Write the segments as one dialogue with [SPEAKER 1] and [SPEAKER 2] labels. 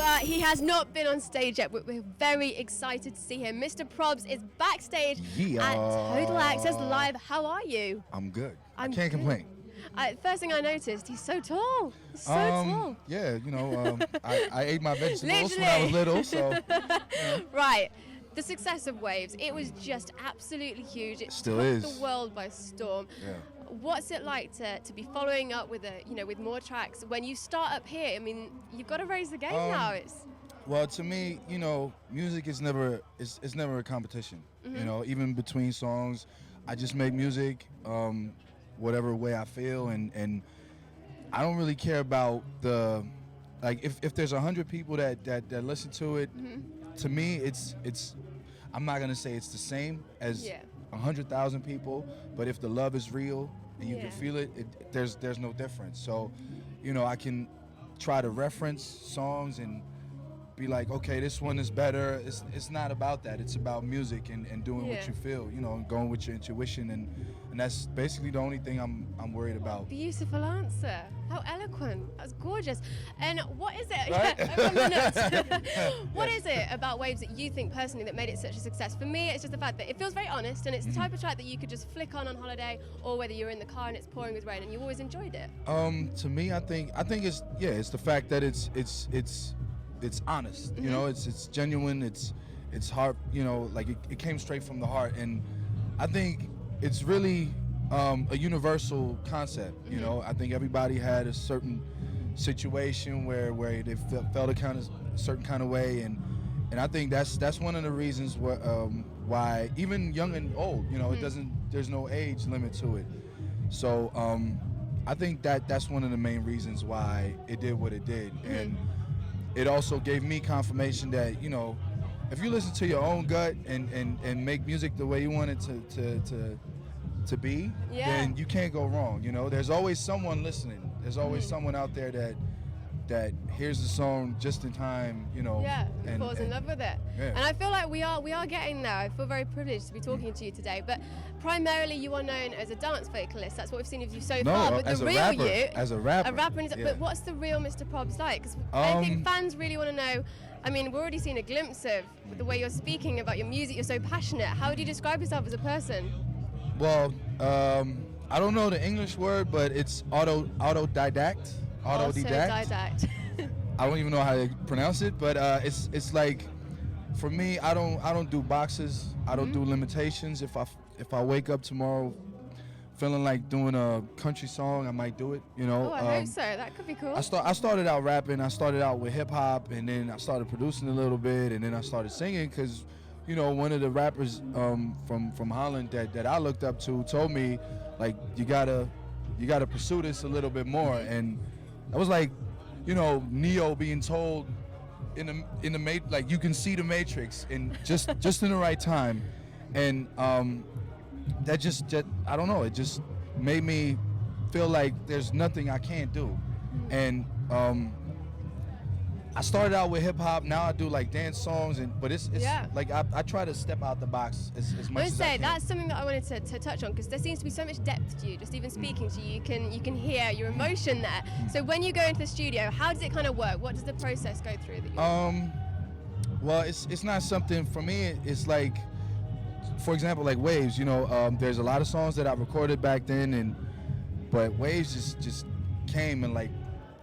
[SPEAKER 1] Well, he has not been on stage yet, but we're very excited to see him. Mr Probz is backstage at Total Access Live. How are you?
[SPEAKER 2] I'm good. I
[SPEAKER 1] I'm
[SPEAKER 2] can't
[SPEAKER 1] good.
[SPEAKER 2] complain.
[SPEAKER 1] First thing I noticed, he's so tall. He's so tall.
[SPEAKER 2] Yeah, I ate my vegetables when I was little, so.
[SPEAKER 1] Right. The success of Waves, it was just absolutely huge. It
[SPEAKER 2] Still
[SPEAKER 1] took
[SPEAKER 2] is.
[SPEAKER 1] the world by storm.
[SPEAKER 2] Yeah.
[SPEAKER 1] What's it like to be following up with with more tracks when you start up here? I mean, you've got to raise the game now.
[SPEAKER 2] Well, to me, music is never it's never a competition. Even between songs, I just make music, whatever way I feel, and I don't really care about if there's 100 people that listen to it. To me, it's I'm not gonna say it's the same as 100,000 people, but if the love is real and you can feel it, there's no difference. So, I can try to reference songs and be like, okay, this one is better. It's not about that. It's about music and doing what you feel, and going with your intuition, and that's basically the only thing I'm worried about.
[SPEAKER 1] Beautiful answer. How eloquent. That's gorgeous. And what is it?
[SPEAKER 2] Right?
[SPEAKER 1] What is it about Waves that you think personally that made it such a success? For me, it's just the fact that it feels very honest, and it's the type of track that you could just flick on holiday, or whether you're in the car and it's pouring with rain, and you always enjoyed it.
[SPEAKER 2] To me, I think it's the fact that it's honest. It's genuine. It's heart. It came straight from the heart, and I think it's really a universal concept. I think everybody had a certain situation where they felt a certain kind of way, and I think that's one of the reasons why even young and old, there's no age limit to it. So I think that's one of the main reasons why it did what it did, and it also gave me confirmation that if you listen to your own gut and make music the way you want it to be, then you can't go wrong. There's always someone listening. There's always someone out there that hears the song just in time.
[SPEAKER 1] And falls in love with it.
[SPEAKER 2] Yeah.
[SPEAKER 1] And I feel like we are getting there. I feel very privileged to be talking to you today. But primarily, you are known as a dance vocalist. That's what we've seen of you so far. But
[SPEAKER 2] as
[SPEAKER 1] the
[SPEAKER 2] a
[SPEAKER 1] real
[SPEAKER 2] rapper,
[SPEAKER 1] you,
[SPEAKER 2] as a rapper.
[SPEAKER 1] But what's the real Mr Probz like? Because I think fans really want to know. I mean, we're already seeing a glimpse of the way you're speaking about your music. You're so passionate. How would you describe yourself as a person?
[SPEAKER 2] Well, I don't know the English word, but it's autodidact.
[SPEAKER 1] Autodidact.
[SPEAKER 2] I don't even know how to pronounce it, but it's like, for me, I don't do boxes. I don't do limitations. If I wake up tomorrow feeling like doing a country song, I might do it.
[SPEAKER 1] Oh, I hope so. That could be cool.
[SPEAKER 2] I started out rapping. I started out with hip hop, and then I started producing a little bit, and then I started singing because, one of the rappers from Holland that I looked up to told me, like, you gotta pursue this a little bit more, and I was like, Neo being told in the like, you can see the Matrix, and just in the right time, and that just I don't know, it just made me feel like there's nothing I can't do, and I started out with hip hop. Now I do like dance songs, but it's like I try to step out the box as much as I can.
[SPEAKER 1] That's something that I wanted to touch on, because there seems to be so much depth to you. Just even speaking to you, you can hear your emotion there. So when you go into the studio, how does it kind of work? What does the process go through?
[SPEAKER 2] Well, it's not something for me. It's like, for example, like Waves. There's a lot of songs that I recorded back then, but Waves just came in like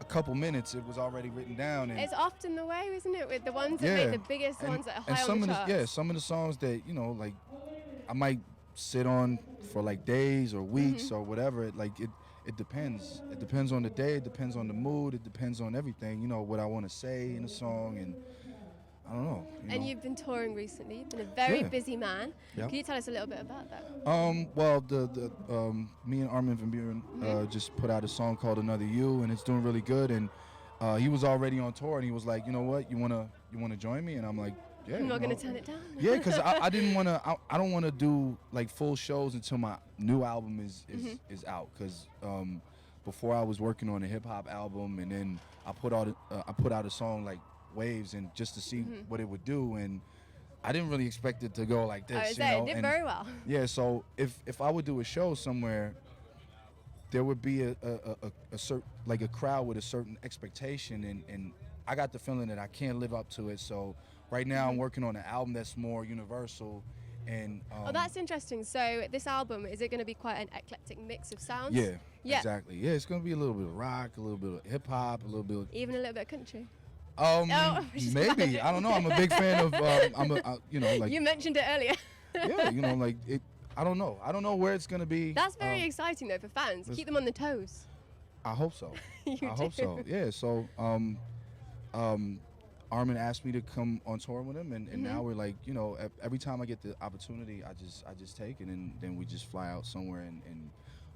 [SPEAKER 2] a couple minutes. It was already written down. And
[SPEAKER 1] it's often the way, isn't it, with the ones that make the biggest ones that are high on the charts.
[SPEAKER 2] Some of the songs that like I might sit on for like days or weeks or whatever. It depends. It depends on the day. It depends on the mood. It depends on everything. What I want to say in a song, and I don't know.
[SPEAKER 1] And you've been touring recently. You've been a very busy man.
[SPEAKER 2] Yep.
[SPEAKER 1] Can you tell us a little bit about that?
[SPEAKER 2] Well, the me and Armin van Buuren just put out a song called Another You, and it's doing really good. And he was already on tour, and he was like, you know what, you wanna join me? And I'm like, yeah.
[SPEAKER 1] I'm not gonna turn it down.
[SPEAKER 2] Yeah, because I didn't wanna. I don't wanna do like full shows until my new album is out. Because before I was working on a hip hop album, and then I put out a song like Waves, and just to see what it would do, and I didn't really expect it to go like this.
[SPEAKER 1] It did very well.
[SPEAKER 2] Yeah, so if I would do a show somewhere, there would be a certain, like, a crowd with a certain expectation, and I got the feeling that I can't live up to it. So right now I'm working on an album that's more universal. And
[SPEAKER 1] oh, that's interesting. So this album, is it going to be quite an eclectic mix of sounds?
[SPEAKER 2] Yeah, exactly. Yeah, it's going to be a little bit of rock, a little bit of hip hop, a little bit of,
[SPEAKER 1] even a little bit of country.
[SPEAKER 2] Maybe. I don't know. I'm a big fan of like
[SPEAKER 1] you mentioned it earlier.
[SPEAKER 2] Yeah, like it. I don't know. I don't know where it's going to be.
[SPEAKER 1] That's very exciting though for fans. Keep them on the toes.
[SPEAKER 2] I hope so.
[SPEAKER 1] I
[SPEAKER 2] hope so. Yeah. So Armin asked me to come on tour with him, and now we're like, every time I get the opportunity, I just take it, and then we just fly out somewhere and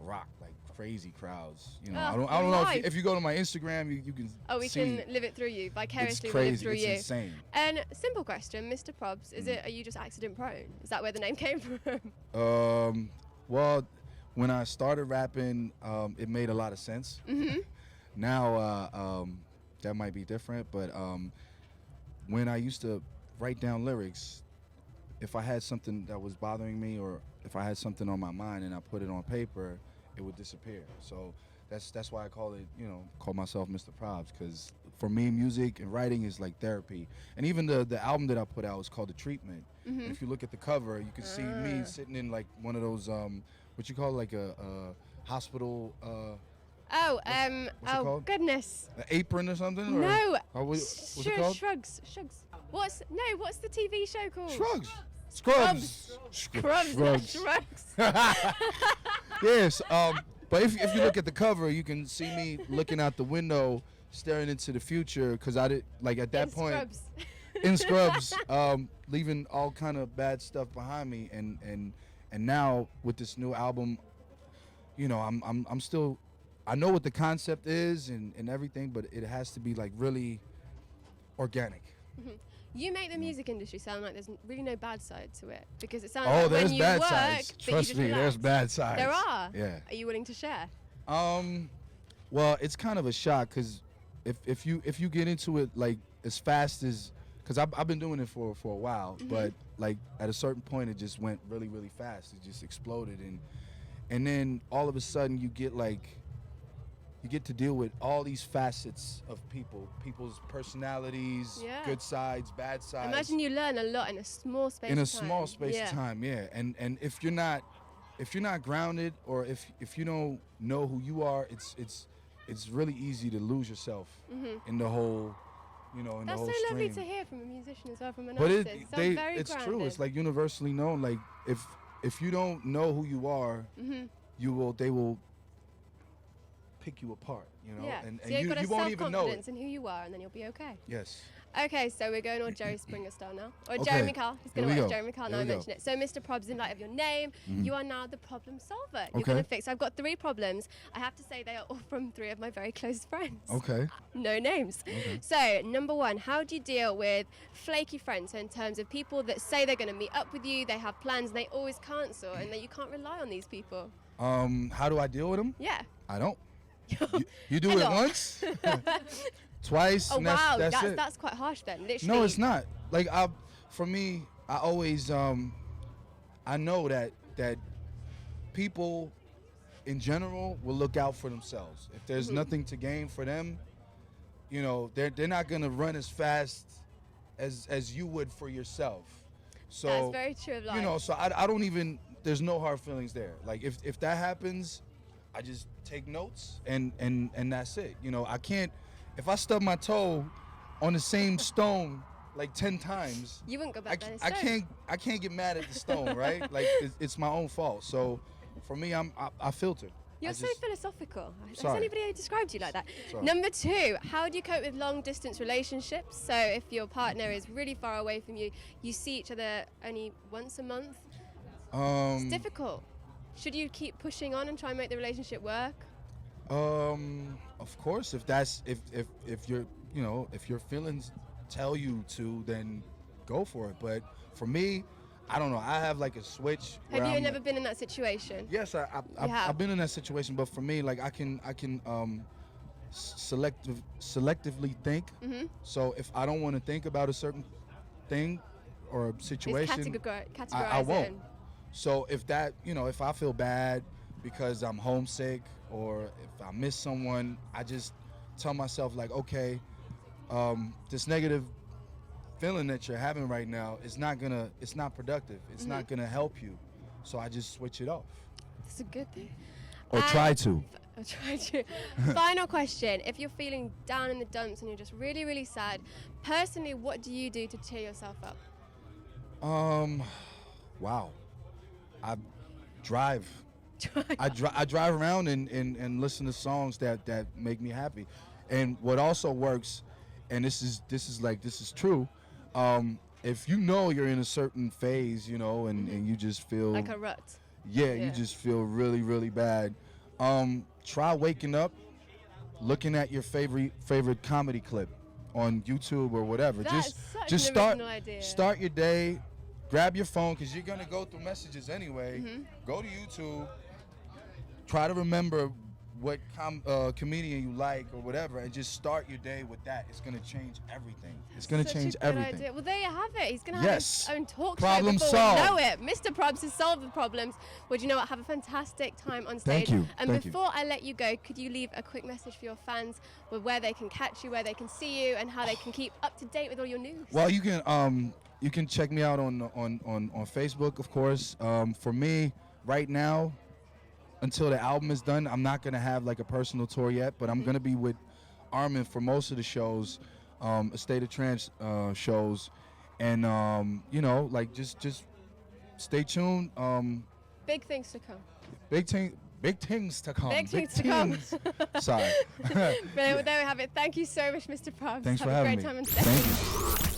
[SPEAKER 2] rock like crazy crowds. I don't know if you go to my Instagram, you can. Oh, we
[SPEAKER 1] can live it through you vicariously.
[SPEAKER 2] It's crazy.
[SPEAKER 1] Live through
[SPEAKER 2] it's
[SPEAKER 1] you.
[SPEAKER 2] Insane.
[SPEAKER 1] And simple question, Mr Probz, are you just accident prone? Is that where the name came from?
[SPEAKER 2] Well, when I started rapping, it made a lot of sense. Now that might be different, but when I used to write down lyrics, if I had something that was bothering me or if I had something on my mind and I put it on paper, it would disappear. So that's why I call myself Mr Probz, because for me, music and writing is like therapy. And even the album that I put out is called The Treatment. And if you look at the cover, you can see me sitting in like one of those what you call like a hospital.
[SPEAKER 1] Oh goodness.
[SPEAKER 2] An apron or something?
[SPEAKER 1] No.
[SPEAKER 2] What's it called?
[SPEAKER 1] Shrugs. What's the TV show called?
[SPEAKER 2] Shrugs. Scrubs.
[SPEAKER 1] Scrubs.
[SPEAKER 2] Yes. But if you look at the cover, you can see me looking out the window, staring into the future, because I did like at that point.
[SPEAKER 1] Scrubs.
[SPEAKER 2] In Scrubs, leaving all kind of bad stuff behind me, and now with this new album, I'm still. I know what the concept is and everything, but it has to be like really organic.
[SPEAKER 1] You make the music industry sound like there's really no bad side to it, because it sounds like when you work,
[SPEAKER 2] sides. Trust me, there's bad sides.
[SPEAKER 1] There are.
[SPEAKER 2] Yeah.
[SPEAKER 1] Are you willing to share?
[SPEAKER 2] Well, it's kind of a shock, because if you get into it like as fast as, because I've been doing it for a while, but like at a certain point it just went really, really fast. It just exploded, and then all of a sudden you get to deal with all these facets of people's personalities, good sides, bad sides.
[SPEAKER 1] Imagine you learn a lot in a small space
[SPEAKER 2] of time.
[SPEAKER 1] small
[SPEAKER 2] space of time, yeah. And if you're not grounded, or if you don't know who you are, it's really easy to lose yourself in the whole, in the whole stream.
[SPEAKER 1] That's so lovely to hear from a musician as well, from an artist.
[SPEAKER 2] It's
[SPEAKER 1] grounded.
[SPEAKER 2] True. It's like universally known. Like if you don't know who you are, they will pick you apart,
[SPEAKER 1] Yeah.
[SPEAKER 2] And
[SPEAKER 1] so you've got
[SPEAKER 2] you won't even know it.
[SPEAKER 1] self-confidence in who you are, and then you'll be okay.
[SPEAKER 2] Yes.
[SPEAKER 1] Okay, so we're going all Jerry Springer style now. Or
[SPEAKER 2] Okay.
[SPEAKER 1] Jeremy Carl. He's going to watch
[SPEAKER 2] go.
[SPEAKER 1] Jeremy Carl now I mention it. So Mr Probz, in light of your name, you are now the problem solver. You're
[SPEAKER 2] Okay.
[SPEAKER 1] going to fix. I've got 3 problems. I have to say they are all from 3 of my very close friends.
[SPEAKER 2] Okay.
[SPEAKER 1] No names.
[SPEAKER 2] Okay.
[SPEAKER 1] So, number 1, how do you deal with flaky friends? So in terms of people that say they're going to meet up with you, they have plans, and they always cancel, and that you can't rely on these people?
[SPEAKER 2] How do I deal with them?
[SPEAKER 1] Yeah.
[SPEAKER 2] I don't. You do it once, twice.
[SPEAKER 1] Oh
[SPEAKER 2] and
[SPEAKER 1] wow,
[SPEAKER 2] that's it.
[SPEAKER 1] That's quite harsh then. Literally.
[SPEAKER 2] No, it's not. Like for me, I always I know that people in general will look out for themselves. If there's nothing to gain for them, they're not gonna run as fast as you would for yourself. So
[SPEAKER 1] that's very true of life.
[SPEAKER 2] So I don't even. There's no hard feelings there. Like if that happens, I just take notes and that's it. I can't, if I stub my toe on the same stone like 10 times,
[SPEAKER 1] you wouldn't go back down the stone.
[SPEAKER 2] I can't get mad at the stone, right? Like it's my own fault. So for me, I filter.
[SPEAKER 1] You're so philosophical.
[SPEAKER 2] Sorry.
[SPEAKER 1] Has anybody described you like that?
[SPEAKER 2] Sorry.
[SPEAKER 1] Number 2, how do you cope with long distance relationships? So if your partner is really far away from you, you see each other only once a month. It's difficult. Should you keep pushing on and try and make the relationship work?
[SPEAKER 2] Of course, if your feelings tell you to, then go for it. But for me, I don't know. I have like a switch.
[SPEAKER 1] Have you never been in that situation?
[SPEAKER 2] Yes, I've been in that situation. But for me, like I can selectively think. So if I don't want to think about a certain thing or a situation, I won't. So if that, if I feel bad because I'm homesick or if I miss someone, I just tell myself like, okay, this negative feeling that you're having right now is not productive. It's not gonna help you. So I just switch it off.
[SPEAKER 1] That's a good thing.
[SPEAKER 2] Or try to.
[SPEAKER 1] Final question. If you're feeling down in the dumps and you're just really, really sad, personally, what do you do to cheer yourself up?
[SPEAKER 2] Wow. I drive. I drive around and listen to songs that make me happy. And what also works, and this is true, if you know you're in a certain phase, you know, and you just feel
[SPEAKER 1] like a rut.
[SPEAKER 2] Yeah, you just feel really, really bad. Try waking up, looking at your favorite comedy clip on YouTube or whatever.
[SPEAKER 1] That's
[SPEAKER 2] just
[SPEAKER 1] such an original idea.
[SPEAKER 2] Start your day. Grab your phone because you're gonna go through messages anyway. Go to YouTube. Try to remember what comedian you like or whatever, and just start your day with that. It's gonna change everything. It's gonna change everything.
[SPEAKER 1] Idea. Well, there you have it. He's gonna have his own talk
[SPEAKER 2] Problem
[SPEAKER 1] show before
[SPEAKER 2] solved.
[SPEAKER 1] we know it. Mr Probz has solved the problems. Well, do you know what? Have a fantastic time on stage.
[SPEAKER 2] Thank you.
[SPEAKER 1] And before I let you go, could you leave a quick message for your fans with where they can catch you, where they can see you, and how they can keep up to date with all your news?
[SPEAKER 2] Well, you can check me out on Facebook, of course. For me, right now, until the album is done, I'm not gonna have like a personal tour yet, but I'm gonna be with Armin for most of the shows, A State of Trance shows, and you know, like just stay tuned.
[SPEAKER 1] Big things to come.
[SPEAKER 2] Big things to come.
[SPEAKER 1] Big things to come.
[SPEAKER 2] Sorry.
[SPEAKER 1] There we have it. Thank you so much, Mr Probz.
[SPEAKER 2] Thanks
[SPEAKER 1] have
[SPEAKER 2] for having me.
[SPEAKER 1] Have a great time on stage.
[SPEAKER 2] Thank you.